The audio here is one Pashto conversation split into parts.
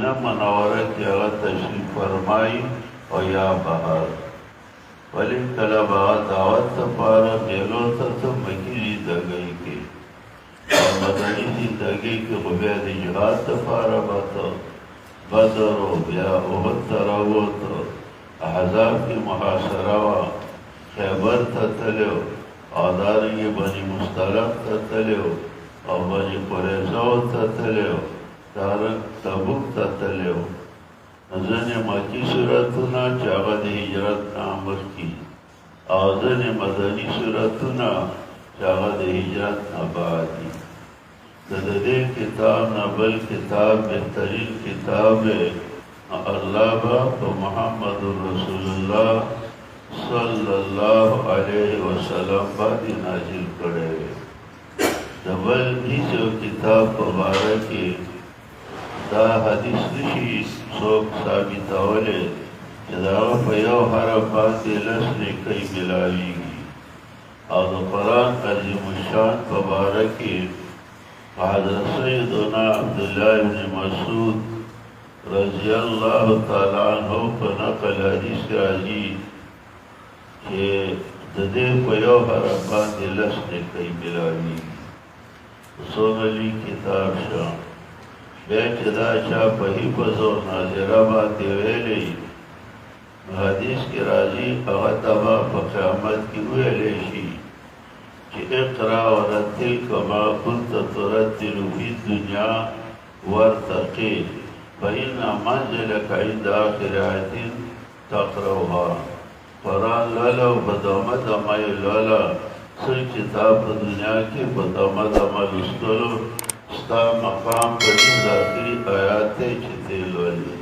مدینہ منورہ کی هغه تشریف فرمائی او یا بہر ولی کله به دعوت دپاره میلو ته ته مکي زندګۍ کې او مدني زندګۍ کې خو بیا د جهاد دپاره به ته بدر و بیا احد ته راووته احزاب کې محاصره وه خیبر ته تللی او دارنګې بني مستلق ته تللی او بني قریظه ته تللی دارنګ تبوک ته تللی ځینې مکي صورتونه چې هغه د هجرت نه مخکې او ځینې مدني صورتونه چې هغه د هجرت نه بعد دي د دې کتاب نه بل کتاب بهترین کتاب الله به په محمد رسول الله صلی الله علیه وسلم باندې نازل کړی وی د بل هیڅ کتاب په باره کې دا حدیث نشي څوک ثابتولی چې د هغه په یو حرف باندې لس نیکۍ ملاویږي او د قرآن عظیم الشان په باره کې حضرت سیدنا عبدالله بن مسعود رضی الله تعالی عنہ په نقل حدیث کې راځي چې د دې په یو حرف باندې لس نیکۍ ملاویږي څومره لوی کتاب شه بیا چې دا چا په حفظ او ناظره باندې ویلی حدیث کې راځي هغه ته به په قیامت کې ویلی شي چې اقرا ورتل کما كنت ترتل فی الدنیا وارتقی فإن منزلك عند آخر آیة تقرأها قرآن لالا و بدامه دمه لالا سر کتاب په دنیا کې بدامه دمه لستلو ستا مقام پدین داخلی آیات تے چھتے لولی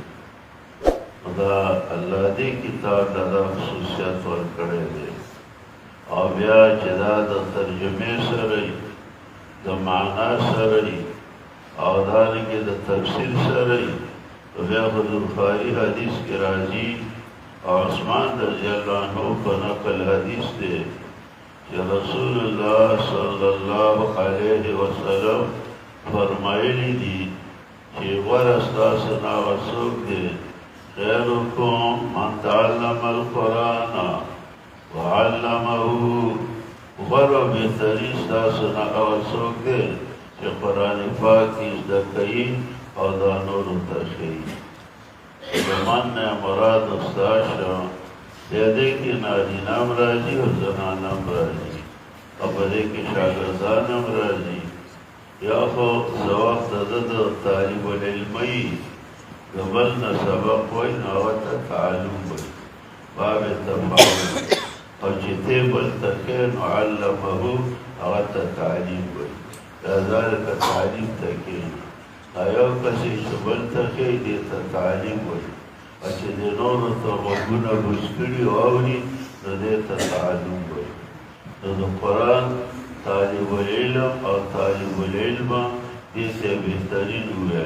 دا اللہ دے کتاب دا خصوصیت ورکڑے دے او بیا چدا دا ترجمه سرئی دا معنی سرئی او دارنگی دا تفسیر سرئی بیا خضرخاری حدیث کی راضی او عثمان رضی اللہ عنہ کو نقل حدیث دے کہ رسول اللہ صلی اللہ علیہ وسلم فرمایلی دی چې غوره ستاسو نه هغه څوک دی خیرکم من تعلم القرآن وعلمه غوره بهترین ستاسو نه هغه څوک دی چې قرآن پاک یې زده کوي او دا نورو ته ښیي د من نه مراد استاد شه د دې کې نارینه هم راځي او زنانه هم راځي او په دې کې شاګردان هم راځي یا خو زوقت د طالب العلمی قبل نه سبق وای نو ته تعلم وای باب تفاهم او چې ته بل تکه نو علمه او ته تعلیم وای دا ذلك تعلیم تکه ایو کسي چې بل تکه دې ته تعلیم وای چې د نورو ته وګونه بشکړي اوري نو دې ته تعلم وای نو قرآن طالب العلم او طالب العلم دیسے بہترین ہوئے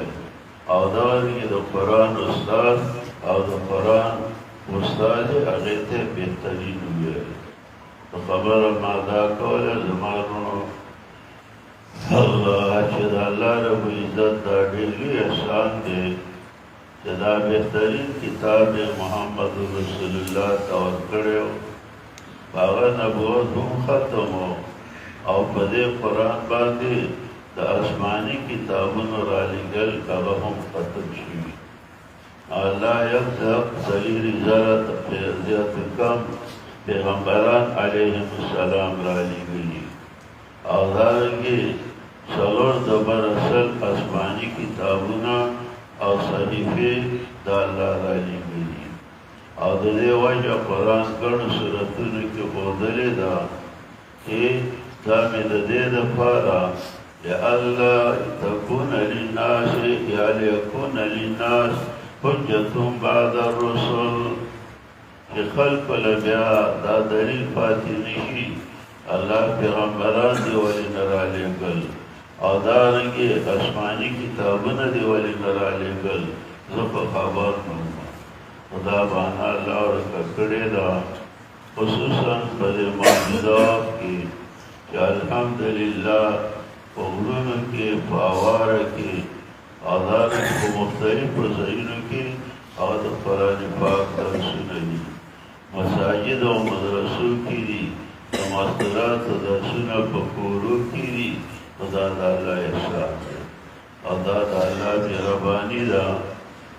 او دارنگی دا قرآن استاد او دا قرآن استاد اغیتے بہترین ہوئے تو خبر مادا کولا زمانو اللہ چید اللہ رب عزت دا دیلی احسان دے چدا بہترین کتاب محمد رسول اللہ تاور کرے ہو باغا نبوت هم ختم ہو او په دې قرآن باندې د آسماني کتابونو رالیږل هغه هم ختم شوي الله یکزق صغیر زیات کم پیغمبران علیهم السلام رالیږلي او دارنګې څلور زبر اصل آسماني کتابونه او صحیفې د الله رالیږلي او د دې وجه قرآن ګڼو صورتونو کې ښودلې ده چې دا مې د دې دپاره لئلا تكون للناس یا لیکون للناس حجة بعد الرسل چې خلق له بیا دا دلیل پاتې نشي الله پیغمبران دی ولې نه رالیږل او دارنګې آسماني کتابونه دی ولې نه رالیږل زه په خبر نه وم خدا باندې الله ورکه کړې ده خصوصا په دې معجزات کې چې الحمدلله په غرونو کې په اواره کې آدارن کو مختلف رضائنوں کی آد قرآن پاک درسونه دي مساجد و مدرسو کی دي ماسترات و درسونه په کورو کی دي دا د الله احسان دی او دا د الله مهرباني ده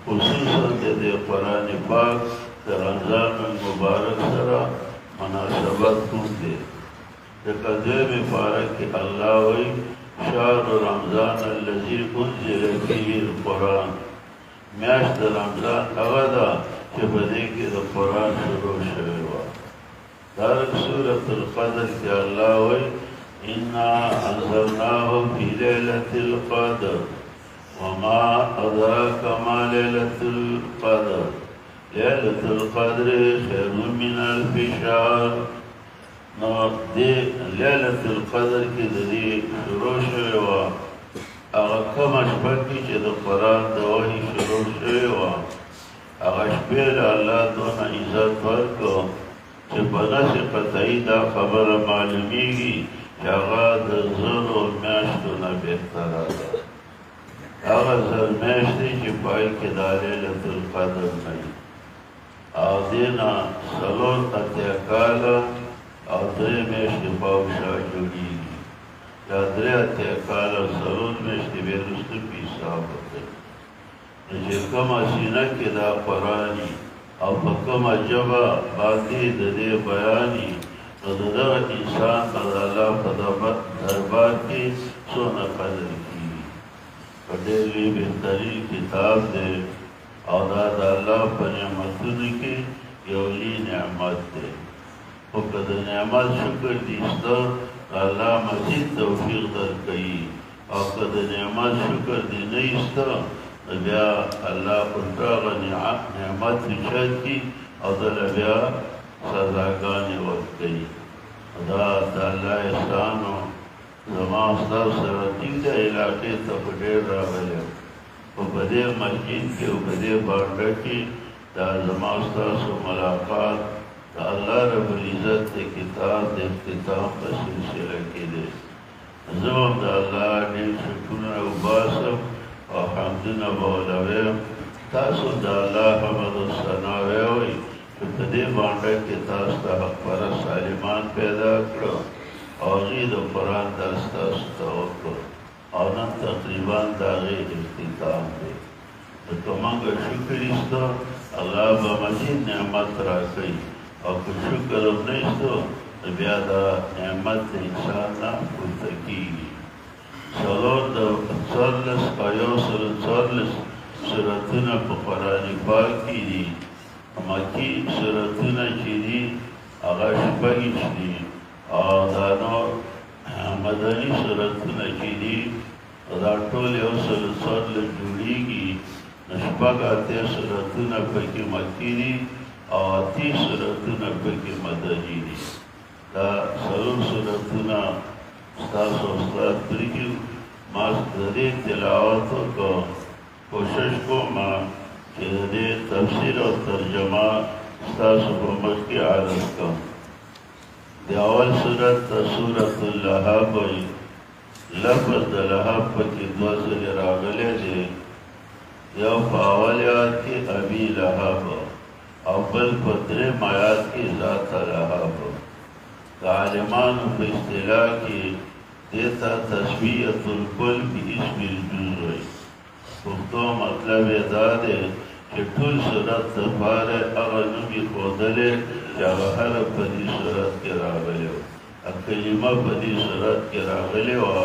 خصوصا د قرآن پاک د رمضان المبارک سره مناسبت کوم دی لکه دویمې پاره کې الله وایي شهر رمضان الذي انزل فيه القرآن میاشت رمضان هغه ده چې په دې کې د قرآن شروع شوی وه دارنګه سورة القدر کې الله وایي انا انزلناه في ليلة القدر وما أدراك ما ليلة القدر ليلة القدر خير من ألف شهر نو دې ليلة القدر کې د دې شروع شوی وه هغه کومه شپه کې چې د قرآن د وحي شروع شوی وه هغه شپې له الله دونه عزت ورکړو چې په نسې قطعي دا خبره معلومیږي چې هغه د زرو میاشتو نه بهتره ده هغه زر میاشتې چې پای کې دا ليلة القدر نه وي او دې نه څلور اتیا کاله او درې میاشتې پاوشا جوړېږي دا درې اتیا کاله څلور میاشتې بیا وروسته په حساب وکړي نو چې کومه سینه کې دا قرآن او په کومه ژبه باندې د دې بیان نو د دغه انسان به د الله په دربار کې څونه قدر کېږي په ډېر لوی بهترین کتاب دی او دا د الله په نعمتونو کې یو لوی نعمت دی خو که د نعمت شکر دې سته الله مزید توفیق درکوي او که د نعمت شکر دې نه ایسته نو بیا الله الټا هغه نعمت اوچت کړي او دله بیا سزاګانې ورکوي دا د الله احسان و زما ستاسو سره ټینګ ده علاقې ته خو ډېر راغلی یم خو په دې مسجد کې او په دې بانډه کې دا زما ستاسو ملاقات د الله رب العزت د کتاب د اختتام په سلسله کې دی زه هم د الله ډېر شکرونه وباسم او حمدونه به ولویم تاسو د الله حمد و ثنا ویئ چې په دې بانډه کې تاسو ته حق پرست عالمان پیدا کړو او هغوی د قرآن درس تاسو ته وکړو او نن تقریبا د هغې اختتام دی نو که موږ شکر ایستو الله به مزید نعمت راکوي او که شکر هم نه ایستو نو بیا دا نعمت د انسان نه پورته کېږي څلور د څوارلس او یو سل څوارلس سورتونه په قرآن پاک کې دي مکی سورتونه چې دي هغه شپږ دي او دا نور مدني سورتونه چې دي دا ټول یو سل څوارلس جوړېږي نو شپږ اتیا سورتونه پکې مکي دي او اتیا سورتونه پکې مدني دي دا څلور سورتونه ستاسو استاد پرېږدي ما د دې تلاوت وکړو کوشش کوم چې د دې تفسیر او ترجمه ستاسو په مخ کې عرض کوم د اول سورت سورة اللهب وایي لفظ د لهب پکې دوه ځلې راغلی دی یو په اول آیات کې ابي لهب او بل په درېیم آیات کې ذات لهب د عالمانو په اصطلاح کې دې ته تشبیه الکل باسم الجزء وایي پښتو مطلب یې دا دی چې ټول صورت دپاره هغه نوم یې ښودلی چې هغه حرف په دې صورت کې راغلی و کلمه په دې صورت کې راغلی وه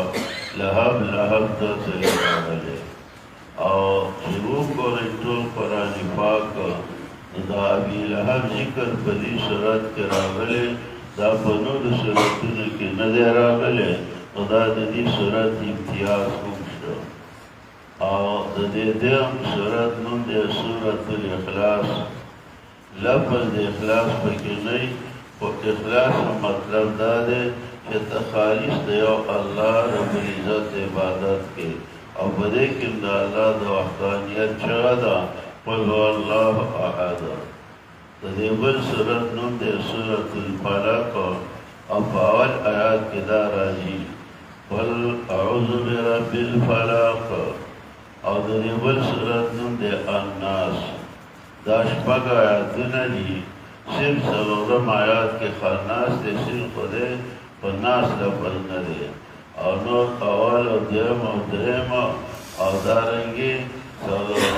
لهب لهب دوه ځلې راغلی او چې وګورئ ټول قرآن پاک د ابي لهب ذکر په دې صورت کې راغلی دا په نورو صورتونو کې نه دی راغلی نو دا د دې صورت امتیاز هم شو او د دې دیم صورت نوم دی سورة الاخلاص لفظ د اخلاص پکې نه وي خو اخلاص مطلب دا دی چې ته خالص د یو الله رب العزت عبادت کې او په دې کې د الله د وحدانیت چغه ده قل هو الله احد د دې بل صورت نوم دی سورة الفلق او په اول آیات کې دا راځي قل اعوذ برب الفلق او د دې بل صورت نوم دی الناس. دا شپږ آیاتونه دي. صرف څلورم آیات کې خناس دی، صرف خدای په ناس لفظ نه دی، او نور اول او دویم او دریم او دارنګې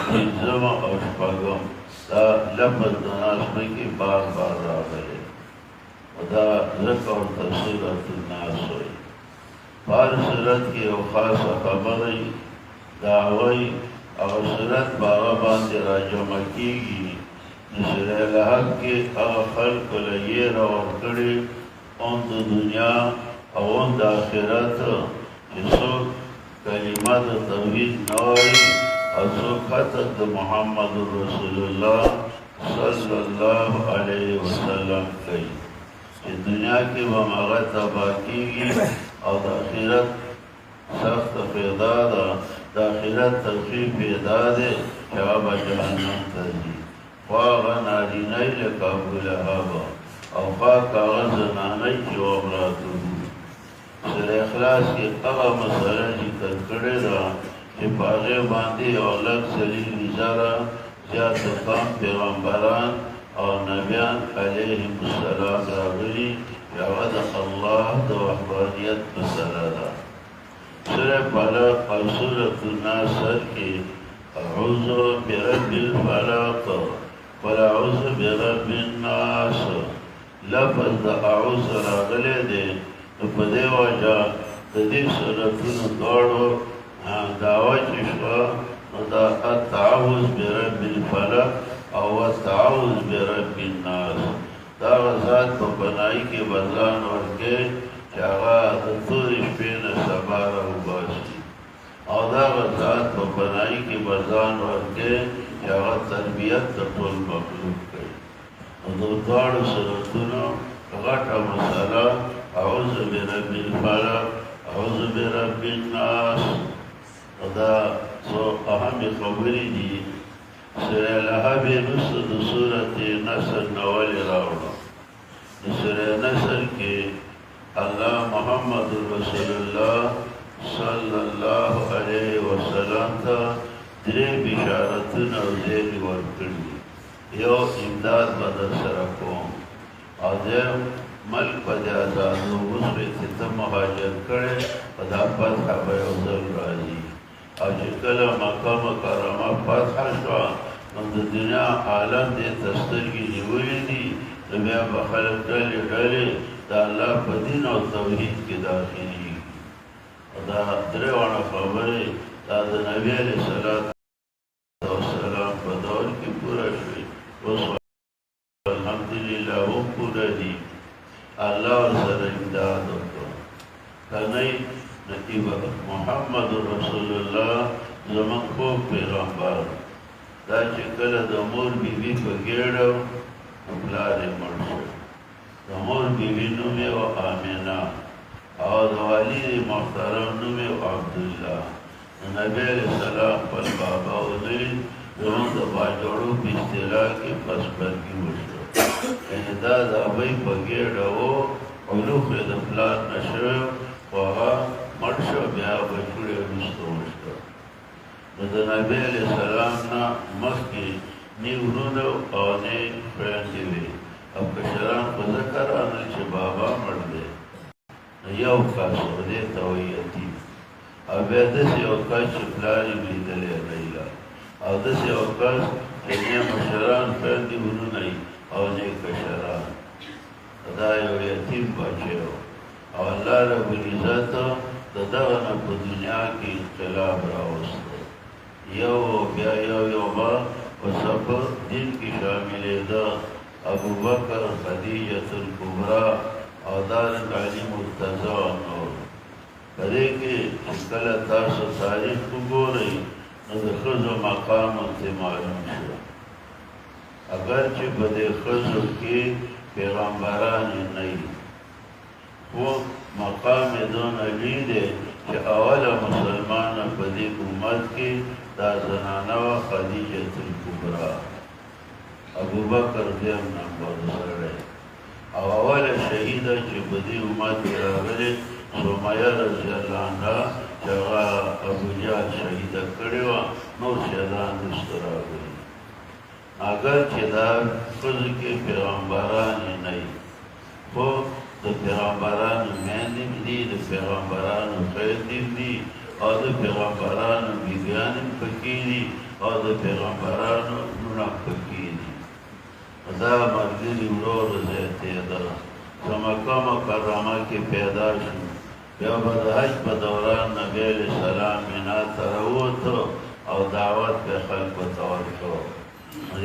پنځم او شپږم دا لفظ د ناس پکې بار بار راغلی. دا ځکه ورته سورت الناس وایي. په هر صورت کې یو خاصه خبره وي، دعوه وي، هغه صورت په هغه باندې راجمع کېږي. د سوره لحد کې هغه خلکو له یېره ورکړې اون د دنیا او اون د آخرت چې څوک کلمه د توحید نه وایي او څوک خطر د محمد رسول الله صلی الله علیه وسلم کوي، چې دنیا کې به هغه تباه کېږي او د آخرت سخت پیدا ده، د آخرت تخفیف پیدا دی چې هغه به جهنم ته ځي. خوا هغه نارینه لکه ابولهب او خوا هغه زنانه چې وامرأته. سوره اخلاص کې هغه مسله ذکر کړې ده چې په هغې باندې یو لک څلېرویشت زره زیات کم پیغمبران او نبیان علیهم السلام راغلي، چې هغه د الله د وحدانیت مسله ده. سوره فلق او سورة الناس سر کې اعوذ برب الفلق قل اعوذ برب الناس لفظ د اعوذ راغلی دی. نو په دې وجه د دې سورتونو دواړو دعوه چې شوه نو دا التعوذ برب الفلق او التعوذ برب الناس. دا هغه ذات په پناهي کې به ځان ورکوي چې هغه د تورې شپې نه سبا راوباسي، او دا هغه ذات په پناهي کې به ځان ورکوي چې هغه تربیت د ټول مخلوق کوي. نو د دواړو صورتونو غټه مسله اعوذ برب الفلق اعوذ برب الناس. دا څو اهمې خبرې دي. سوره لهب وروسته د سورت نصر نه ولې راوړه. د سوره نصر کې الله محمد رسول الله صلی الله علیه وسلم ته درې بشارتونه او زیري ورکړي. یو امداد به در سره کوم، او دویم ملک به دې ازادو. اوس به چې ته مهاجر کړې په دا فتحه به یو ځل راځي، او چې کله مکه مکرمه فتحه شوه نو د دنیا عالم دې ته سترګې نیولې دي، نو بیا به خلک ډلې ډلې د الله په دین او توحید کې داخلېږي. دا درې واړه خبرې دا د نبي علیه السلام په دور کې پوره شوې. اوس الحمدلله هم پوره دي. الله ورسره امداد وکړو. کنی نتیب محمد رسول الله زمون خوب پیغمبر دا چې کله د مور بیبي په ګېډه نو پلار یې مړ شو. د مور بیبي نوم یې و آمینه او د والد محترم نوم یې و عبدالله. نو نبي علیه السلام خپل بابا ولید، زمون د باجوړو په اصطلاح کې پسپرګي وشو، یعنې دا د ابۍ په ګېډه و او لوښ یې د پلار نه شوی خو هغه مړ شو، بیا بچوړې وروسته وشوه. نو د نبي علیه السلام نه مخکې نه ورونه او نه خویندې وې، او کشران په ځکه رانل چې بابا مړ دی. نو یو کس و دې ته وایي یتیم، او بیا داسې یو کس چې پلار یې لیدلی نه وي، او داسې یو کس چې نه مشران خویندې ورونه وي او نه کشران. دا یو یتیم بچی و، او الله رب العزت د دغه نه په دنیا کې انقلاب راوسته. یو بیا یو به په صفه دین کې شاملېده. ابوبکر، خدیجة الکبرا او دارنګه علي مرتضی او نور. په دې کې چې کله تاسو تاریخ وګورئ نو د ښځو مقام ورته معلوم شو. اگر چې په دې ښځو کې پیغمبران نه وي، خو مقام یې دونه لوی دی چې اوله مسلمانه په دې امت کې دا زنانه وه خدیجة الکبرا. ابوبکر دویم نمبر سړی، او اوله شهیده چې په دې امت کې راغلې سمیه رضی الله عنها چې هغه ابوجهل شهیده کړې وه، نور شهیدان وروسته راغلي. اگر چې دا ښځو کې پیغمبرانې نه وي، خو د پیغمبرانو میندې دي، د پیغمبرانو خویندې دي، او د پیغمبرانو بیبیانې هم پکې دي، او د پیغمبرانو لوڼه هم پکې دي. دا ملګري ورو ورو زیاتېده. په مکه مکرمه کې پیدا شو. بیا به د حج په دوران نبي علیه السلام مینا ته راووتو او دعوت به خلکو ته ورکړو.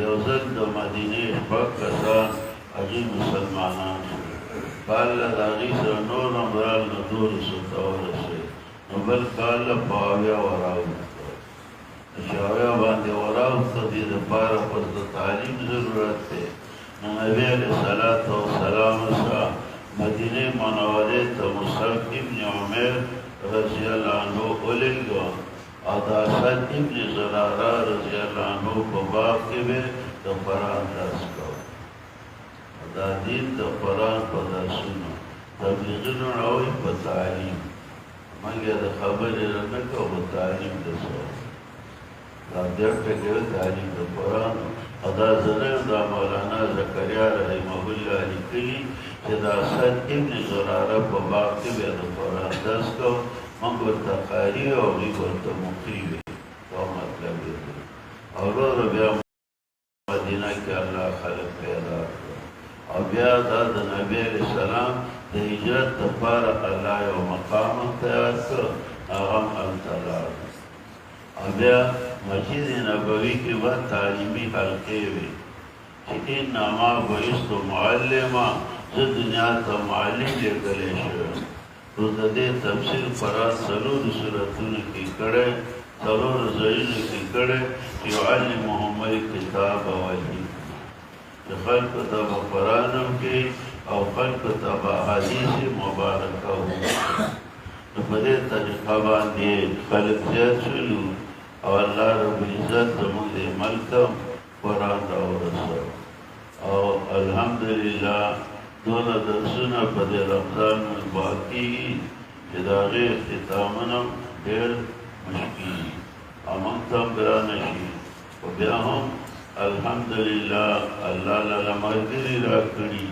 یو ځل د مدینې شپږ کسان حجي مسلمانان شو. کال له د هغې سره نور هم رال نو 200 ته ورسېد. نو بل کال له په 80 وراوښته. چې 80 باندې وراوښته، دې دپاره پس د تعلیم ضرورت دی. نو نبي علیه السلام سره مدینه منورې ته مصعب ابن عمیر رضی الله عنه ولېږه، او د اسد ابن زراره رضی الله عنه په باغ کې به د قرآن درس کوه. دا دین د قرآن په درسونو تبلیغونه راوړي په تعلیم. مګر د خبرې نه کوو، په تعلیم د څه دا ډېر ټکی تعلیم د قرآن. او دا زه دا مولانا زکریا رحمه الله لیکلي چې د اسد ابن زراره په باغ کې به د قرآن درس کوو. موږ ورته قاري او هغوی ورته مقري وي. دا مطلب یې دی. او ورو ورو بیا مدینه کې الله خلک پیدا کړل. او بیا دا د نبي علیه السلام د هجرت دپاره الله یو مقام تیار کړ، هغه هم هلته لاړ. او بیا مسجد نبوي کې به تعلیمي حلقې وي چې انما بعثت معلما، زه دنیا ته معلم لېږلی شوی. نو د دې تفسیر قرآن 4 سورتونو کې کړی، 4 ځایونو کې کړی چې یعلمهم الکتاب والحکمة، چې خلکو ته به قرآن هم کوي او خلکو ته به احادیث مبارکه هم کوي. نو په دې طریقه باندې خلک زیات شولو او الله رب العزت زموږ دې ملک ته قرآن راورسوه. او الحمدلله دونه درسونه په دې رمضان مبارک کېږي چې د هغې اختتامونه ډېر مشکل دي او موږ ته هم ګرانه شي. خو بیا هم الحمدلله الله له ملګري راکړي.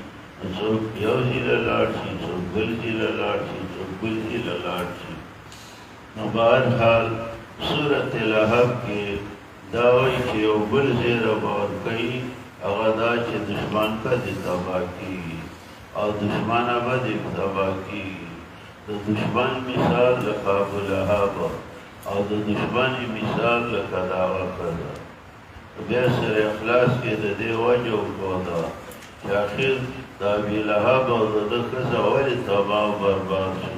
څوک یو ځای له لاړ شي، څوک بل ځای له لاړ شي، څوک بل ځای له لاړ شي. نو بهرحال سورة لهب کې دا وایي چې یو بل ځای رابه ورکوي، هغه دا چې دشمن به دې تباه کېږي او دشمنه به دې تباه کېږي. د دشمن مثال لکه ابولهب او د دشمن مثال لکه د هغه ښځه. بیا سره اخلاص کې د دې وجه وښوده چې اخر د ابولهب او د ده ښځه ولې تباه او برباد شو.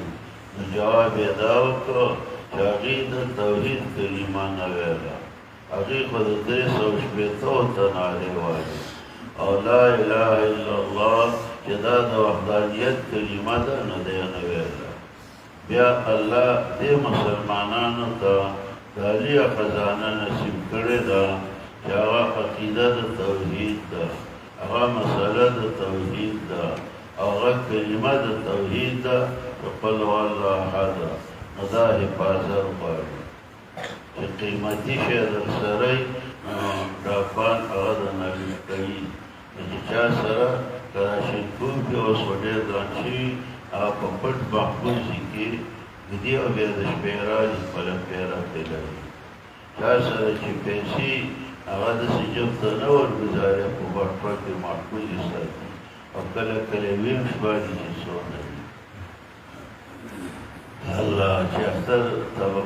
نو جواب یې دا وکړو چې هغې د توحید کلمه نه ویله، هغې خو د 380 ته نارې وایي او لا اله الا الله چې دا د وحدانیت کلمه ده، نه دی نه ویله. بیا الله دې مسلمانانو ته د عالیه خزانه نصیب کړې ده چې هغه عقیده د توحید ده، هغه مسله د توحید ده، هغه کلمه د توحید ده چې قل هو الله احد. نو دا حفاظت غواړي چې قیمتي شی در سره وي، ډاکوان هغه د نبي کوي. چې چا سره کلاشینکوف کې اوس ډېر ګران شوي، هغه په پټ محفوظي کې ږدي او بیا د شپې راځي خپله پیره پرې لري. چا سره چې پیسې هغه داسې جب ته نه ورګزاري، په بټوه کې محفوظې ساتي او کله کله ویم شپه دي چې څونه وي. الله چې اختر ته به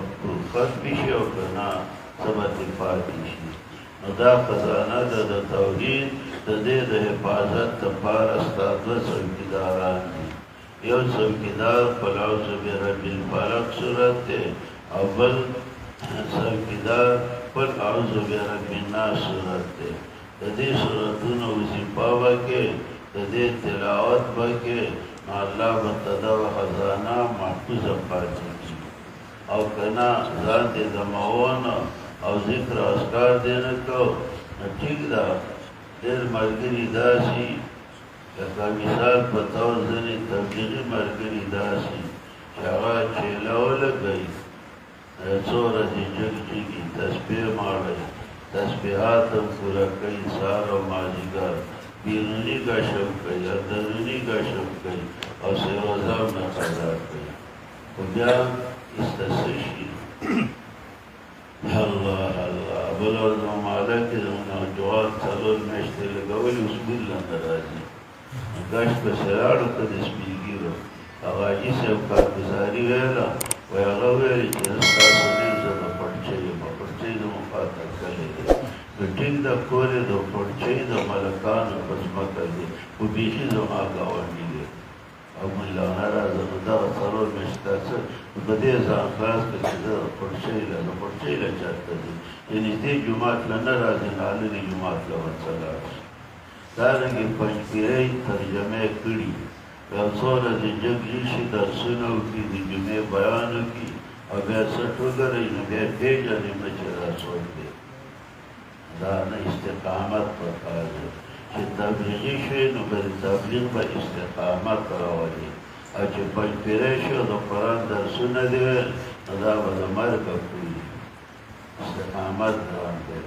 ختمې شي او که نه څه به ترې پاتې شي. نو دا خزانه ده د توحید، د دې د حفاظت دپاره ستا 2 څوکیداران دي. یو څوکیدار قل اعوذ برب الفلق صورت دی او بل څوکیدار قل اعوذ برب الناس صورت دی. د دې صورتونو وظیفه به کې، د دې تلاوت به کې، نو الله به ته دغه خزانه محفوظه پاتې کړي. او که نه ځان دې دموونه او ذکر او اذکار دې نه کو، نو ټیک ده. ډېر ملګري داسې لکه مثال په طور ځینې تبلیغي ملګري داسې چې هغه چیله ولګوي څو ورځې جګ جګي تسبیح ماړی تسبیحات هم پوره کوي سهار او مازدیګر بیروني ګشم کوي اندروني ګشم کوي او سروزه هم نه قضا کوي خو بیا ایسته شي الله الله بل ورځ ماده کې زموږ جوار څلور میاشتې لګولې اوس بل نه راځي ګشت پسې راړو که د سپینګیرو هغه حاجي صاحب کارګزاري ویله وایي هغه ویلې چې زه ستاسو ډېر زه د پټچۍ یم پټچۍ زموږ خواته تللی دی نو ټینګ د کور یې د پټچۍ د ملکانو په ځمکه دی خو بیخي زما ګاونډي دی او ملانا راځه نو دغه څلور میاشته څه نو په دې ځان خلاص کړه چې زه د پټچۍ له چاته ځي چې نږدې جومات له نه راځي نالنې جومات له ورڅه لاړ شي دارنګې پنجپیرۍ ترجمه کړي یو څو ورځې جګ جګ شي درسونه وکړي د جمعې بیان وکړي او بیا څټ وګرئ نو بیا پېژنې نه چې دا څوک دی دا نه استقامت پکار دی چې تبلیغي شوی نو به د تبلیغ به استقامت راولي او چې پنجپیرۍ شو د قرآن درسونه دې ویل نو دا به د مرګه پورې استقامت ګران دی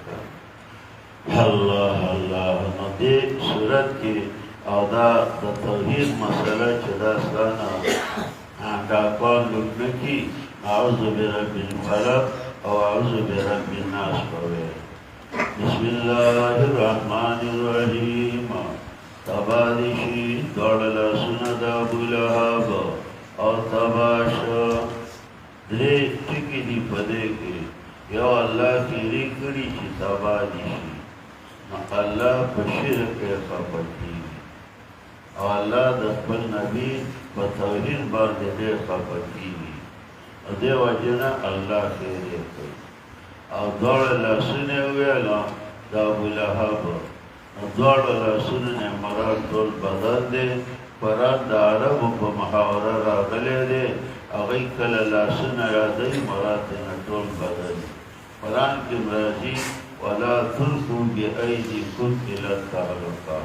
الله الله نو دې صورت کې او دا د توحید مسله چې دا ستانه ډاکوان لوټ نه کي اعوذ برب الفلق او اعوذ برب الناس کوي بسم الله الرحمن الرحیم تبادی شي دواړه لاسونه د ابولهب او تباش درې ټکي دي په دې کې یو الله تیری کړي چې تبادی شي الله په شرک کې خفه کېږي او الله د خپل نبي په توحید باندې ډېر خفه کېږي او دې وجې نه الله خیرې کوي او دواړه لاسونه یې وویله د ابولهب نو دواړه لاسونه نه مراد ټول بدن دی قرآن د عربو په محاوره راغلی دی هغوی کله لاسونه یادوي مراد یې نه ټول بدن قرآن کې راځي ولا تلقوا بأيديكم إلى التهلكة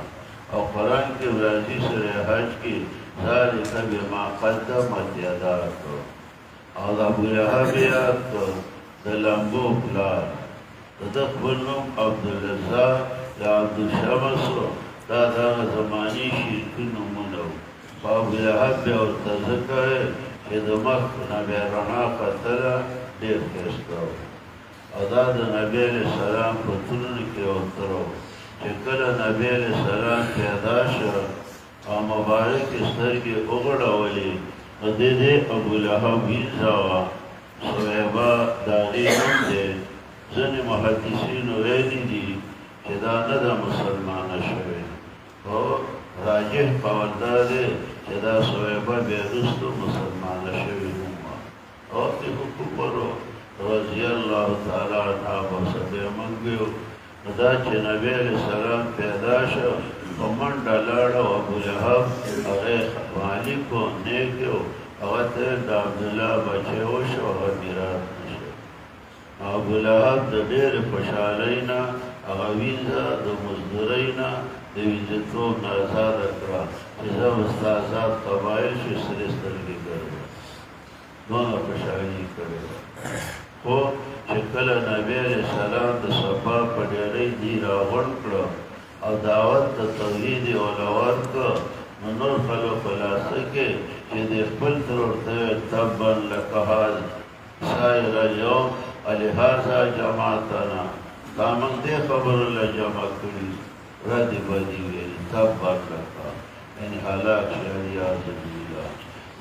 او قرآن کې راځي سورې حج کې ذلک بما قدمت یداکم او د ابولهب یاد کړ د لمبو پلار د ده خپل نوم عبدالرضا یا عبدالشمس دا دغه زماني شرکي نومونه وو په ابولهب بیا ورته ځکه چې د مخ نه بیا رڼا ختله ډېر ښایسته و او دا د نبی علیه السلام په تورونو کې یو تره و چې کله نبی علیه السلام پیدا شو او مبارکې سترګې وغړولې نو دې دې ابولهب ویځه وه صحیبه د هغې نوم دی ځینې محدثینو ویلي دي چې دا نه ده مسلمانه شوې خو راجح قول دا دی چې دا صحیبه بیا وروستو مسلمانه شوې نوم وه او دې کفر رضی الله تعالی عنها بسته منګیو دا چې نبی علیه السلام پیدا شو په منډه لاړه او ابولهب هغه والي کو نیک و هغه ته د عبدالله بچی وشو هغه میراث نشو ابولهب د ډېرې خوشحالۍ نه هغه ویزه د مزدورۍ نه د ویزېتوب نه ازاده کړه چې زه به ستا آزاد قبایل شو سرې سترګې ګرځم دونه خوشحالي کړې وه خو چې کله نبی علیه السلام د صفا په ډېرۍ دي راغونډ کړه او دعوت د توحید یې ورله ورکړه نو نور خلک خلاصه کې چې د خپل ترور ته تبا لک هذا سایر اليوم لهذا جماعتنا دا موږ دې خبرو له جمع کړي ردې بدې ویلې تبا لک یعنې هلاک شي علیاذ بالله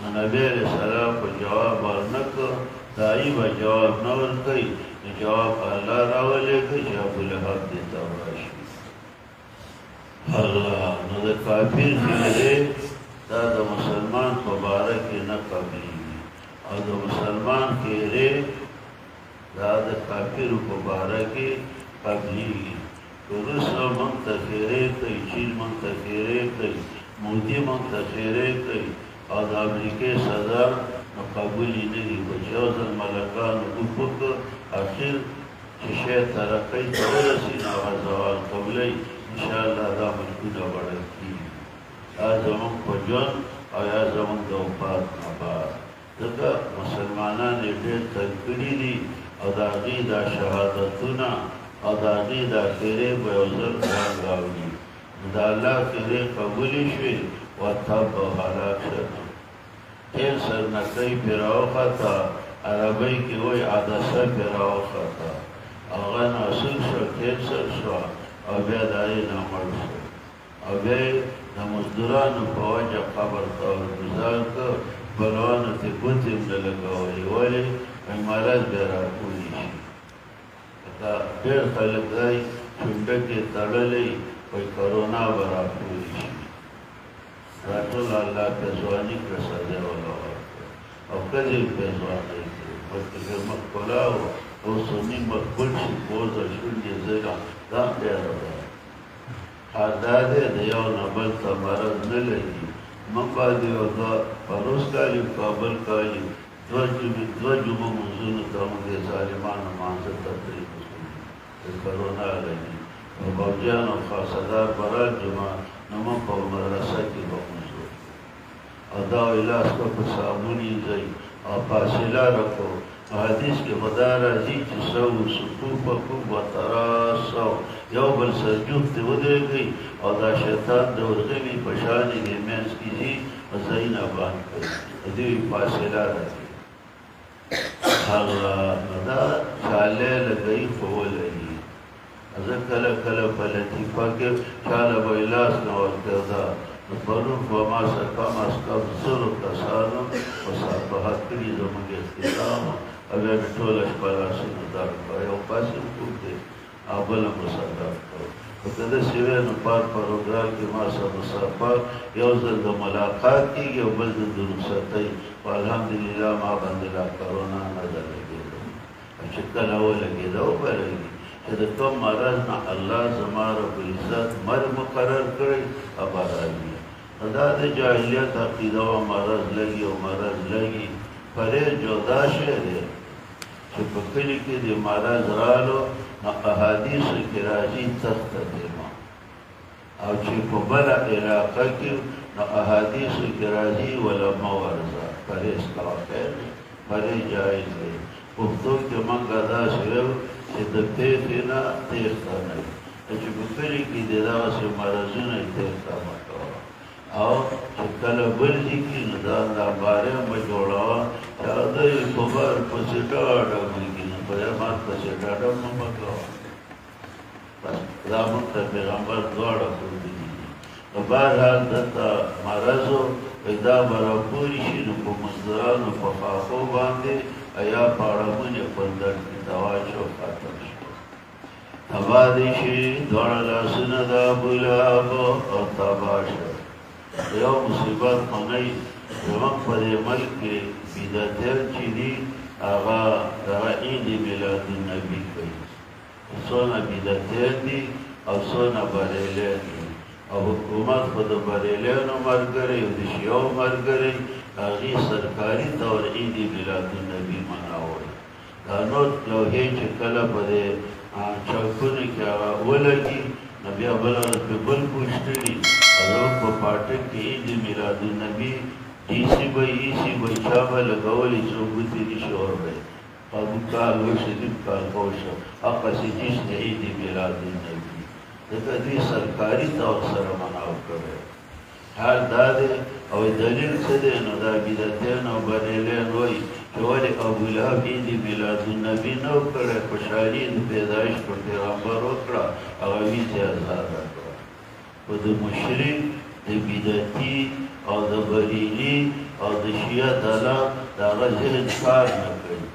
نو نبی علیه السلام په جواب ورنه کړه دائی با جواب نه ورکوي نو جواب الله راولېږي چې ابولهب دې تباه شي الله نو د کافر خیرې دا د مسلمان په باره کې نه قبلېږي او د مسلمان خیرې دا د کافرو په باره کې قبلېږي که روس موږ ته خیرې کوي چین موږ ته خیرې کوي مودي موږ ته خیرې کوي او د امریکې صدر نو قبولې نه دي خو چې یو ځل ملکانو وکړه اخر چې شی ترقۍ ته ورسي نو هغه زوال قبلوي انشاءالله دا ملکونه بړل کېږي یا زموږ په ژوند او یا زموږ د وفات نه بعد ځکه مسلمانان یې ډېر تنګ کړي دي او د هغې دا شهادتونه او د هغې دا خیرې به یو ځل ځان راوړي د الله خیرې قبولې شوې وتب به هلاک شنه تیل سرنکۍ پرې راوخته عربۍ کې وایي عدسه پرې راوخته هغه ناسور شوه کینسر شوه او بیا د هغې نه مړ شو او بیا یې د مزدورانو په وجه قبر ته ورګوزار کړ بلوانو ته ګوتې هم نه لګولې ولې وایي مرض بیا راکولي شي لکه ډېر خلک دی چونډکې تړلی وایي کرونا به راکولي شي دا ټول الله پېزواني کړه سزا وله ورکړه او ښځې هم پېزوانۍ کړې مخکې که مخ ښکلا وه اوس سني مخ پټ شي پوزه شونډې ځیګه دا هم ډېره ده حال دا دی د یو نه بل ته مرض نه لګي موږ باندې یو دوه پروس کالي کابل کالي دوه جمعه منځونو ته موږ د ظالمانو مانځه تفریح وکړو د کرونا لګي او بوجیانو خاصدار برات جمعه نو موږ په مدرسه کې به مونځ او دا وایي لاس به په صابون یېځئ او فاصله راکړو حدیث کې خدا راځي چې سووا صفوفکم وتراصوا یو بل سره جفت ودرېږئ او دا شیطان د ورغوي په شانې دې منځ کې ځي او ځایونه بند کړئ د دوی فاصله راکړي الله نو دا چالی لګوي خو ولګي زه کله کله په لطیفه کې چاله به یې لاس نه ورکړه نو پرون به ما سره کم از کم 100 کسانو مسابقه کړي زموږ اختتام او بیا مې ټوله شپه لاسونه درد کړه یو پاسې هم کوم دی او بله مصدق کړو خو که داسې وی نو پار پروګرام کې ما سره مسافه یو ځل د ملاقات کېږي او بل د دروستۍ خو الحمدلله ما باندې لا کرونا نه ده لګېدلې او چې کله ولګېده وبلګي چې د کوم مرض نه الله زما رب العزت مرګ مقرر کړی هغه راځي دا د جاهلیت عقیده و مرض لګي او مرض لګي پرهیز جدا شی دی چې په کلي کې د مرض رالو نو احادیثو کې راځي تخته دیما او چې په بله علاقه کې نو احادیثو کې راځي وله مه ورځه پرهیز کوه خیر دی پرهیز جایز دی پښتو کې موږ داسې ویل چې د تېښتې نه تېښته نه وي چې په کلي کې د دغسې مرضونه یې تېښته مه کوه او چې کله بل ځي کې نو دا بارې مه جوړوه چې هغه یې په بار پسې ډاډه وکړي نو په دې مات پسې ډاډه مه کوه بس دا موږ ته پیغمبر دواړه ښودلي دي نو بهرحال دلته مرض و دا به راپورې شي نو په مزدورانو په خاښو باندې یا پاړمونې خپل درد کې دوا شو ختم شو تباه دې شي دواړه لاسونه د ابولهب او تباه شو یو مصیبت منئ زموږ په دې ملک کې بدعتیان چې دي هغه دغه عید میلادالنبي کوي څونه بدعتیان دي او څونه بریلیان دي او حکومت خو د بریلیانو ملګری او د شیعو ملګری هغې سرکاري طور عید میلادالنبي مناول دا نور لوحې چې کله په دې چوکونو کې هغه ولګي نو بیا بله ورځ پرې بل پوښتلي او زموږ په پاټک کې عید میلادالنبي ډیسي به ایسي به چا به لګولي څوک ګوتې نشي ورغی ابو کال وشو دیم کال خوشه هغسې جیس د عید میلادالنبي ځکه دوی سرکاري طور سره مناو کړی حال دا دی او دلیل څه دی نو دا بدعتیان او بریلیان وایي چې ولې ابولهب عید میلادالنبي نه و کړی خوشحالي د پیدایش پر پیغمبر وکړه هغه ویزې ازاده کړه خو د مشرک د بدعتي او د بریلي او د شیعه ډله د هغه ذهن کار نه کوي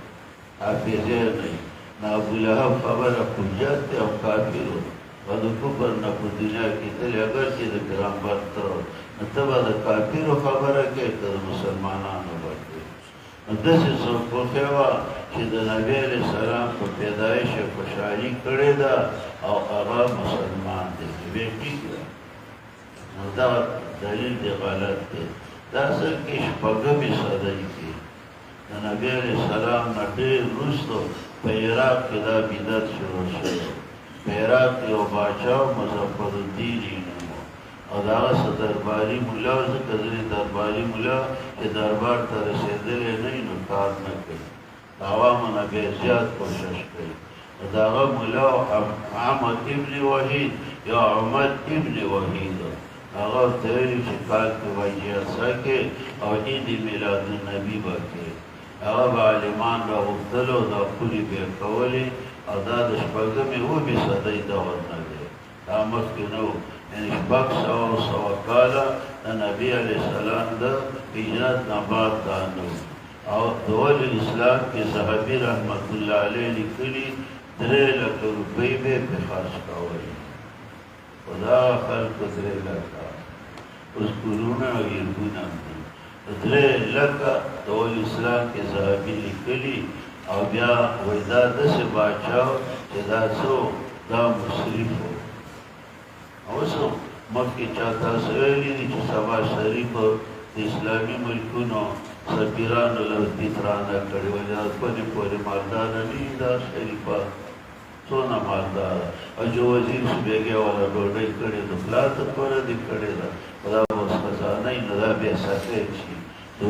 حافظې نه وي نو ابولهب خبره حجت دی او کافر و او د کفر نه په دنیا کې تللی اگر چې د پیغمبر تر نو ته به د کافرو خبره کوې که د مسلمانانو به کوې نو داسې څوک وښیوه چې د نبي علیه السلام په پیدایش یې خوشحالي کړې ده او هغه مسلمان دی چې بیا ټیک ده نو دا دلیل دی غلط دی دا اصل کې شپږمې صدۍ کې د نبي علیه السلام نه ډېر وروستو په عراق کې دا بدعت شروع شوی په عراق کې یو باچا مظفرالدین یې نوم و او دا هغه درباري مولا ځکه ځینې درباري مولا چې دربار ته رسېدلی نه وي نو کار نه کوي عوامو نه بیا زیات کوشش کوي د هغه مولا احمد ابن وحید یا عمر ابن وحید هغه ورته ویلي چې کال کې وایي جلسه کې او عید میلاد النبي به کوي هغه به عالمان راغوښتلو دا پولې به یې کولې او دا د شپږمې اوومې صدۍ دور نه دی دا مخکې نه و یعنې شپږ سوه کاله د نبي علیه السلام د هجرت نه بعد دا نه و او دول اسلام کې صحابي رحمت الله علیه لیکلي 3 لکه روپۍ به یې پرې خرڅ کولې خو دا خلکو 3 لکه اوس کورونه او یرګونه دي 3 لکه دول اسلام کې صحابي لیکلي او بیا وایي دا داسې باچا و چې دا څه دا مصرف و اوس مخکې چا تاسو ویلي دي چې سبا شریف د اسلامي ملکونو سفیرانو له تیترانه کړې وه دا کونې پورې مالداره نه وي دا شریفه څونه مالداره او چې وزیر شو بېګیا والا ډوډۍ کړې ده پلار ته پوره دې کړې ده خو دا به اوس خزانه وي نو دا بیا سفید شي د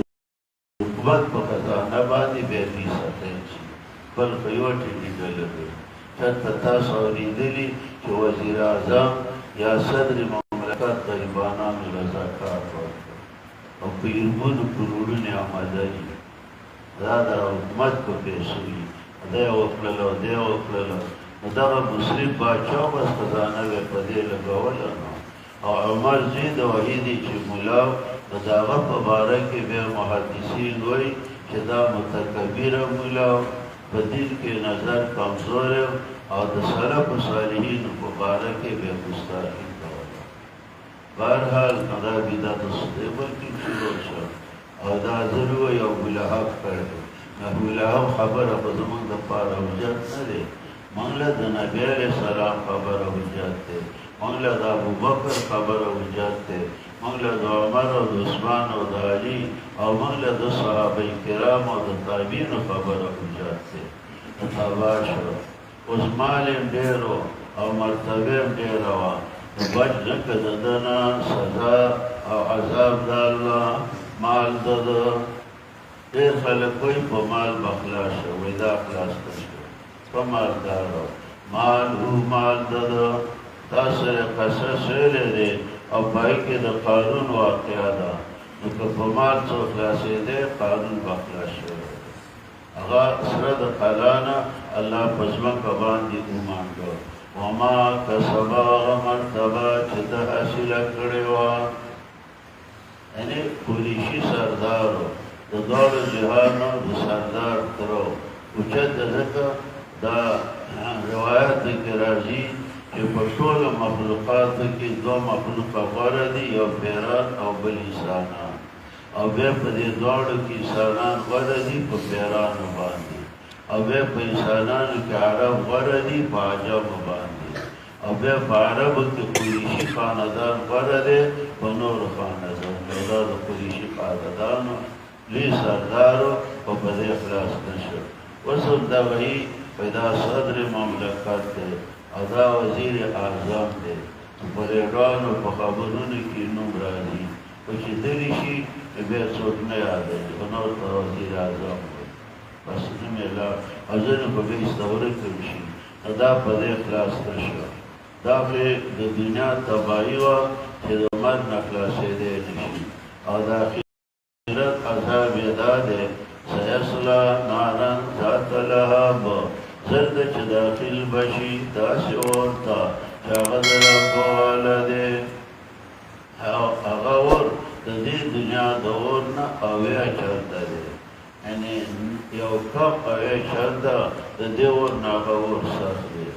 حکومت په خزانه باندې بیا دوی سفید شي بل خو یوه ټیټې ډله دی چېرته تاسو اورېدلي چې وزیر اعظم یا صدر مملکت غریبانانو له زکات ورکړ او په یرغونو کروړونه آماده دي دا د حکومت په پیسو وي دا یې وکړله او دا یې وکړله نو دغه مصرف باچا بس خزانه به یې په دې لګوله نو او عمر زوی د وحیدې چې ملا نو د هغه په باره کې بیا محدثین وایي چې دا متکبره ملا په دین کې نظر کمزور او د سلف صالحینو په باره کې بیا ګستاخي کوله بهرحال نو دا بدعت صدیبه کې شروع شو او دا ځل وایي ابولهب کړی ابولهب خبره خو زموږ دپاره حجت نه دی موږ له د نبي علیه السلام خبره حجت دی موږ له د ابوبکر خبره حجت دی موږ له د عمر او د عثمان او د علي او موږ له د صحابه کرام او د تابعینو خبره حجت دی نو تباه شو اوس مال یې ډېر او مرتبه یې ډېره وه نو بچ نه که د ده نه سزا او عذاب د الله مال د ده ډېر خلک وایي په مال به خلاص شو وایي دا خلاص نه شو په مالدار مال هو مال د ده تاسو یې قصص ویلی دی او په هغې کې د قانون واقعه ده نو که په مال څو خلاصېدی قانون به خلاص شوی هغه سره د قلانه الله په ځمکه باندې ومانډه وما کسبه هغه مرتبه چې ده حاصله کړې وه یعنې پولیسي سردارو د دواړو جهانو د سردار ترو اوچت ده ځکه دا روایت کې راځي چې په ټولو مخلوقاتو کې 2 مخلوقه غوره دي یو پیران او بل انسانان او بیا په دې دواړو کې انسانان غوره دي په پیرانو باندې او بیا په انسانانو کې عرب غوره دي په عجمو باندې او بیا په عربو کې قریشي خاندان غوره دی په نورو خاندانو دا د قریشي خاندانو لوی سردارو او په دې خلاص نه شو اوس هم دا وایي دا صدر مملکت دی او دا وزیر اعظم دی په ریډیوانو په خبرونو کې نوم راځي خو چې دلې شي بیا څوک نه یادوي خو نور ته وزیر اعظم دی بس نوم یې لاړ او ځینې به بیا استوره کوي شي نو دا په دې خلاص نه شو دا خو د دنیا تباهي وه چې د مرګ نه خلاصېدی نه شي او د آخرت عذاب یې دا دی سیصلا نارا ذات لهب زر ده چې داخل بشي داسې اور ته چې هغه د لمبو واله دی هغه اور د دې دنیا د اور نه اویا چرته دی یعنې یو کم اویا چرته د دې اور نه هغه اور سخت دی